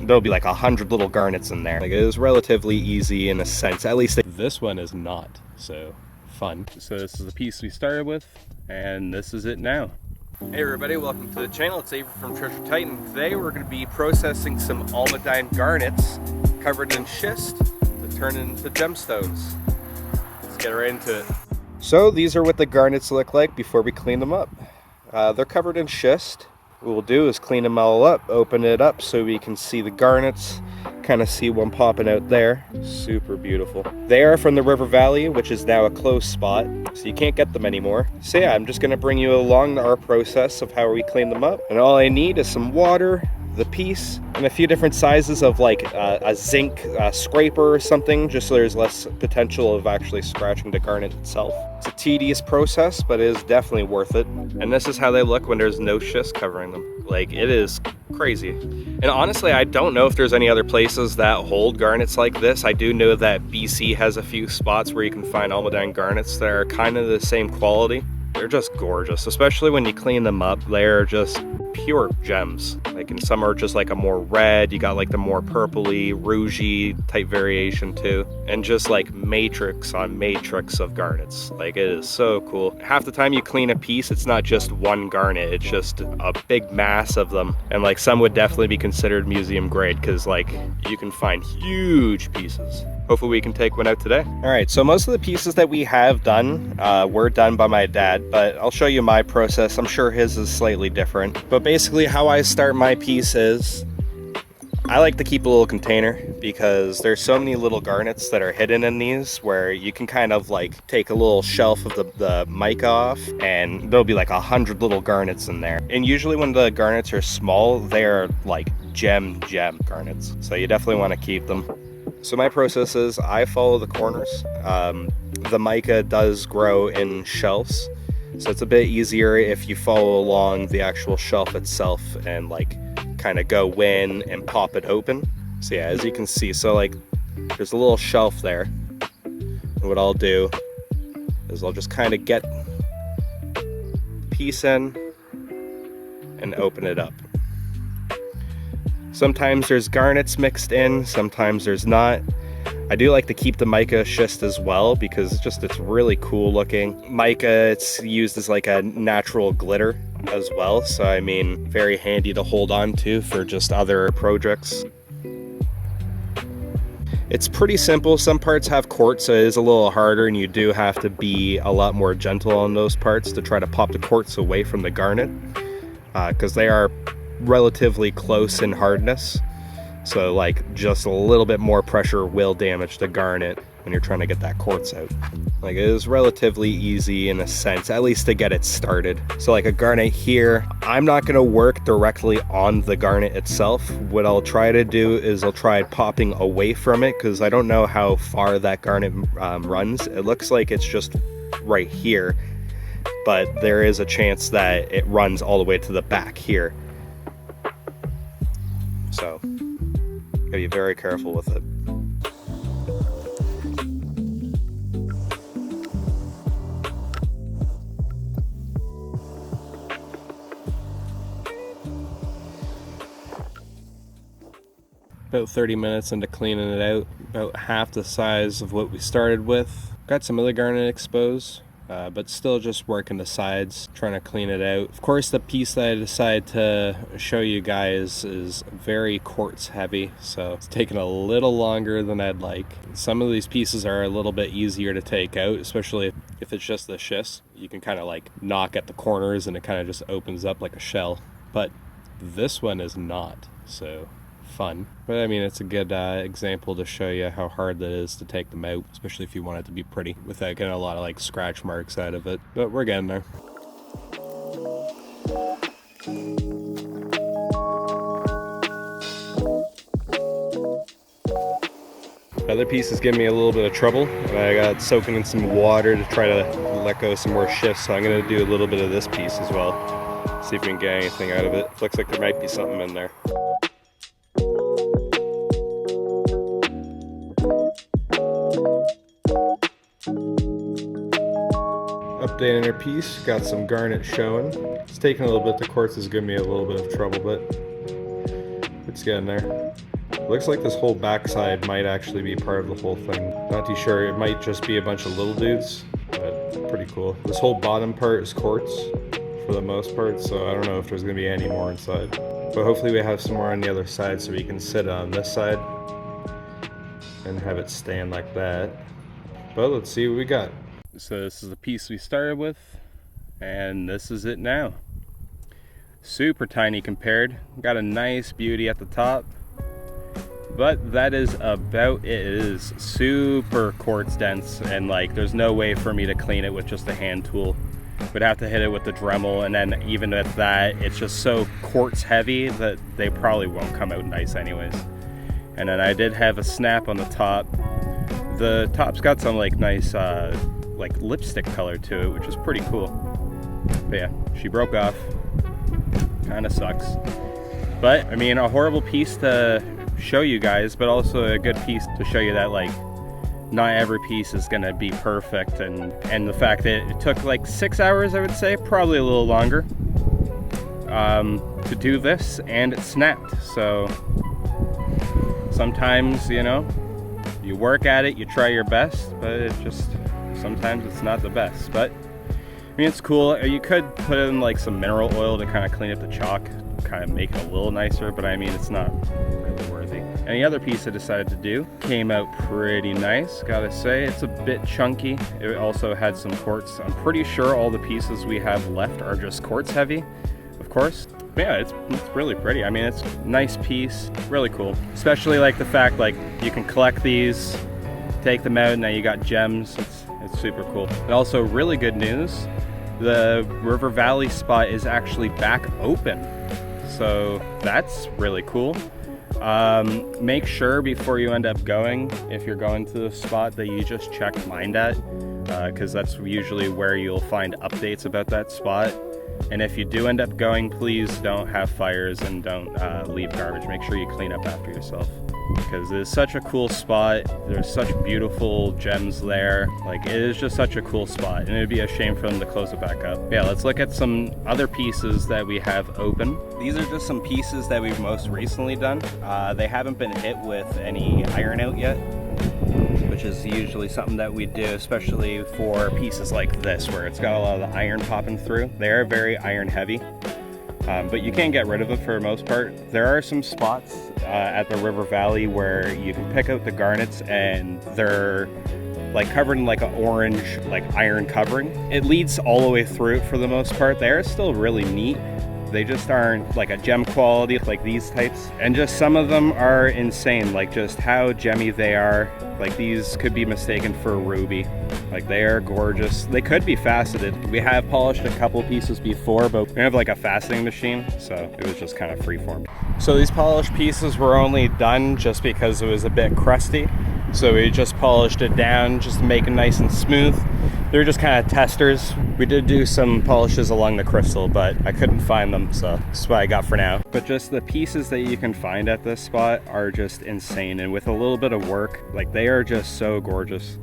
there'll be like 100 little garnets in there. Like, it is relatively easy in a sense, at least. This one is not so fun. So this is the piece we started with, and this is it now. Hey everybody, welcome to the channel. It's Avery from Treasure Titan. Today we're going to be processing some Almandine garnets covered in schist to turn into gemstones. Let's get right into it. So these are what the garnets look like before we clean them up. They're covered in schist. What we'll do is clean them all up, open it up so we can see the garnets, kind of see one popping out there. Super beautiful. They are from the river valley, which is now a closed spot, so you can't get them anymore. So yeah, I'm just going to bring you along our process of how we clean them up. And all I need is some water, the piece, and a few different sizes of like a zinc scraper or something, just so there's less potential of actually scratching the garnet itself. It's a tedious process, but it is definitely worth it. And this is how they look when there's no schist covering them. Like, it is crazy. And honestly, I don't know if there's any other places that hold garnets like this. I do know that BC has a few spots where you can find Almandine garnets that are kind of the same quality. They're just gorgeous, especially when you clean them up. They're just pure gems. Like, and some are just like a more red, you got like the more purpley, rougey type variation too, and just like matrix on matrix of garnets. Like, it is so cool. Half the time you clean a piece, it's not just one garnet, it's just a big mass of them, and like some would definitely be considered museum grade because like you can find huge pieces. Hopefully we can take one out today. All right, so most of the pieces that we have done were done by my dad, but I'll show you my process. I'm sure his is slightly different. But basically how I start my piece is, I like to keep a little container because there's so many little garnets that are hidden in these where you can kind of like take a little shelf of the mica off and there'll be like 100 little garnets in there. And usually when the garnets are small, they're like gem garnets. So you definitely want to keep them. So my process is I follow the corners. The mica does grow in shelves, so it's a bit easier if you follow along the actual shelf itself and like kind of go in and pop it open. So yeah, as you can see, so like there's a little shelf there. And what I'll do is I'll just kind of get the piece in and open it up. Sometimes there's garnets mixed in, sometimes there's not. I do like to keep the mica schist as well because it's really cool looking. Mica, it's used as like a natural glitter as well, so I mean, very handy to hold on to for just other projects. It's pretty simple. Some parts have quartz, so it is a little harder and you do have to be a lot more gentle on those parts to try to pop the quartz away from the garnet because they are relatively close in hardness, so like just a little bit more pressure will damage the garnet when you're trying to get that quartz out. Like, it is relatively easy in a sense, at least to get it started. So like a garnet here, I'm not going to work directly on the garnet itself. What I'll try to do is I'll try popping away from it because I don't know how far that garnet runs. It looks like it's just right here, but there is a chance that it runs all the way to the back here. So, gotta be very careful with it. About 30 minutes into cleaning it out, about half the size of what we started with. Got some other garnet exposed, but still just working the sides, trying to clean it out. Of course, the piece that I decided to show you guys is very quartz heavy, so it's taking a little longer than I'd like. Some of these pieces are a little bit easier to take out, especially if it's just the schist. You can kind of like knock at the corners and it kind of just opens up like a shell. But this one is not so fun. But I mean, it's a good example to show you how hard that is to take them out, especially if you want it to be pretty without getting a lot of like scratch marks out of it. But we're getting there. Other piece is giving me a little bit of trouble. I got soaking in some water to try to let go some more schist, so I'm going to do a little bit of this piece as well. See if we can get anything out of it. Looks like there might be something in there. Updating our piece, got some garnet showing. It's taking a little bit, the quartz is giving me a little bit of trouble, but it's getting there. Looks like this whole backside might actually be part of the whole thing. Not too sure, it might just be a bunch of little dudes, but pretty cool. This whole bottom part is quartz for the most part, so I don't know if there's gonna be any more inside. But hopefully we have some more on the other side so we can sit on this side and have it stand like that. But let's see what we got. So this is the piece we started with, and this is it now. Super tiny compared. Got a nice beauty at the top, but that is about it. It is super quartz dense, and like there's no way for me to clean it with just a hand tool. Would have to hit it with the Dremel, and then even with that, it's just so quartz heavy that they probably won't come out nice anyways. And then I did have a snap on the top. The top's got some like nice like lipstick color to it, which is pretty cool. But yeah, she broke off. Kind of sucks. But I mean, a horrible piece to show you guys, but also a good piece to show you that like not every piece is gonna be perfect, and the fact that it took like 6 hours, I would say, probably a little longer, to do this, and it snapped. So sometimes, you know, you work at it, you try your best, but it just, sometimes it's not the best. But I mean, it's cool. You could put in like some mineral oil to kind of clean up the chalk, kind of make it a little nicer, but I mean, it's not really worthy. And the other piece I decided to do came out pretty nice, gotta say. It's a bit chunky. It also had some quartz. I'm pretty sure all the pieces we have left are just quartz heavy, of course. But yeah, it's really pretty. I mean, it's a nice piece, really cool. Especially like the fact like you can collect these, take them out, and now you got gems. It's super cool. And also really good news, the River Valley spot is actually back open. So that's really cool. Make sure before you end up going, if you're going to the spot, that you just check Mindat, because that's usually where you'll find updates about that spot. And if you do end up going, please don't have fires and don't leave garbage. Make sure you clean up after yourself, because it is such a cool spot. There's such beautiful gems there. Like, it is just such a cool spot, and it'd be a shame for them to close it back up. Yeah, let's look at some other pieces that we have open. These are just some pieces that we've most recently done. They haven't been hit with any iron out yet, which is usually something that we do, especially for pieces like this, where it's got a lot of the iron popping through. They are very iron heavy, but you can't get rid of it for the most part. There are some spots at the River Valley where you can pick out the garnets, and they're like covered in like an orange, like iron covering. It leads all the way through for the most part. They are still really neat. They just aren't like a gem quality like these types. And just some of them are insane, like just how gemmy they are. Like these could be mistaken for a ruby. Like they are gorgeous. They could be faceted. We have polished a couple pieces before, but we have like a faceting machine, so it was just kind of freeform. So these polished pieces were only done just because it was a bit crusty. So we just polished it down just to make it nice and smooth. They're just kind of testers. We did do some polishes along the crystal, but I couldn't find them, so that's what I got for now. But just the pieces that you can find at this spot are just insane, and with a little bit of work, like they are just so gorgeous.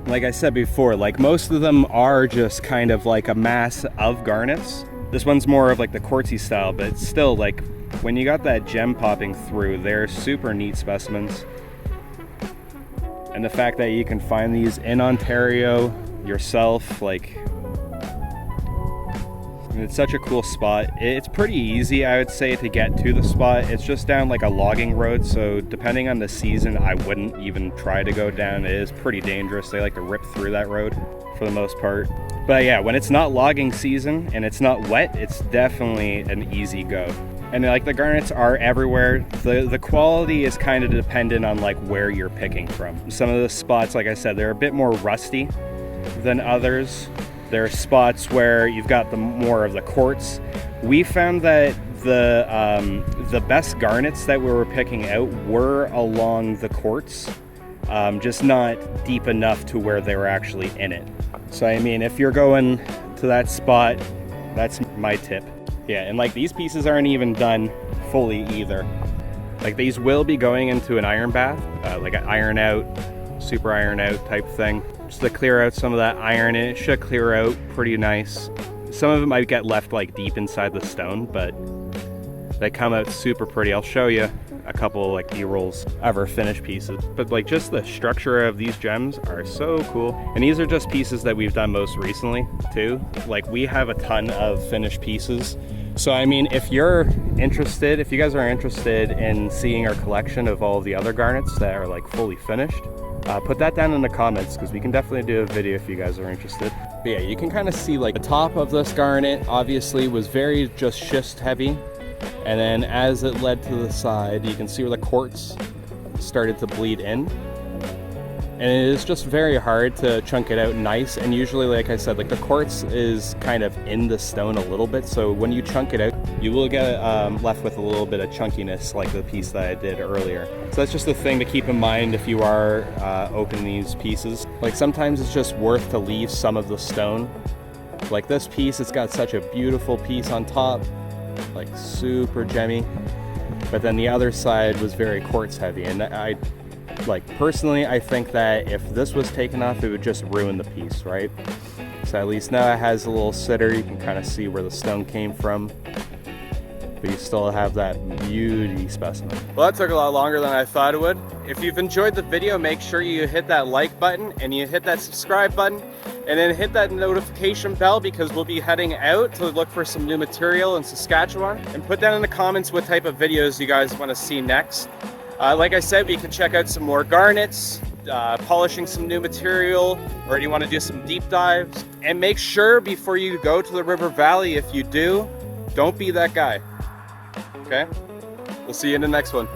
Like I said before, like most of them are just kind of like a mass of garnets. This one's more of like the quartzy style, but it's still like, when you got that gem popping through, they're super neat specimens. And the fact that you can find these in Ontario yourself, like, it's such a cool spot. It's pretty easy, I would say, to get to the spot. It's just down like a logging road, so depending on the season, I wouldn't even try to go down. It is pretty dangerous. They like to rip through that road for the most part. But yeah, when it's not logging season and it's not wet, it's definitely an easy go. And like the garnets are everywhere. The quality is kind of dependent on like where you're picking from. Some of the spots, like I said, they're a bit more rusty than others. There are spots where you've got the more of the quartz. We found that the best garnets that we were picking out were along the quartz, just not deep enough to where they were actually in it. So I mean, if you're going to that spot, that's my tip. Yeah, and like these pieces aren't even done fully either. Like these will be going into an iron bath, like an iron out, super iron out type thing, just to clear out some of that iron. And it should clear out pretty nice. Some of it might get left like deep inside the stone, but They come out super pretty. I'll show you a couple like B-rolls of our finished pieces, but like just the structure of these gems are so cool. And these are just pieces that we've done most recently too. Like we have a ton of finished pieces. So I mean, if you're interested, if you guys are interested in seeing our collection of all of the other garnets that are like fully finished, put that down in the comments, because we can definitely do a video if you guys are interested. But yeah, you can kind of see like the top of this garnet obviously was very just schist heavy. And then as it led to the side, you can see where the quartz started to bleed in. And it is just very hard to chunk it out nice. And usually, like I said, like the quartz is kind of in the stone a little bit. So when you chunk it out, you will get left with a little bit of chunkiness like the piece that I did earlier. So that's just a thing to keep in mind if you are opening these pieces. Like sometimes it's just worth to leave some of the stone. Like this piece, it's got such a beautiful piece on top, like super gemmy, but then the other side was very quartz heavy, and I like personally I think that if this was taken off, it would just ruin the piece, right? So at least now it has a little sitter, you can kind of see where the stone came from, but you still have that beauty specimen. Well, that took a lot longer than I thought it would. If you've enjoyed the video, make sure you hit that like button and you hit that subscribe button, and then hit that notification bell, because we'll be heading out to look for some new material in Saskatchewan. And put down in the comments what type of videos you guys want to see next. Like I said, we can check out some more garnets, polishing some new material, or do you want to do some deep dives? And make sure before you go to the river valley, if you do, don't be that guy. Okay? We'll see you in the next one.